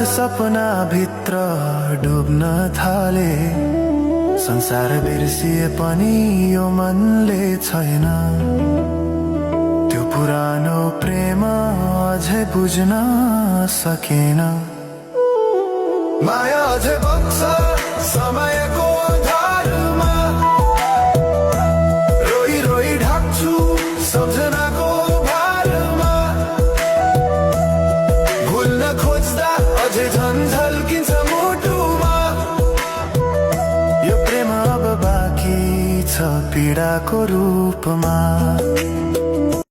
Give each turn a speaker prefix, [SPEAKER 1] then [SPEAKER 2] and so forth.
[SPEAKER 1] सपना भित्र डुब्न थाले। संसार बिर्सिए पनि यो मनले छैन त्यो पुरानो प्रेम अझै बुझ्न सकेन। माया अझै बग्छ समयको धारमा, रोई रोई ढाक्छु सम्झनाको भारमा। भुल्न खोज्दा अझै झन् झल्किन्छ मुटुमा। यो प्रेम अब बाँकी छ पीडाको रूपमा।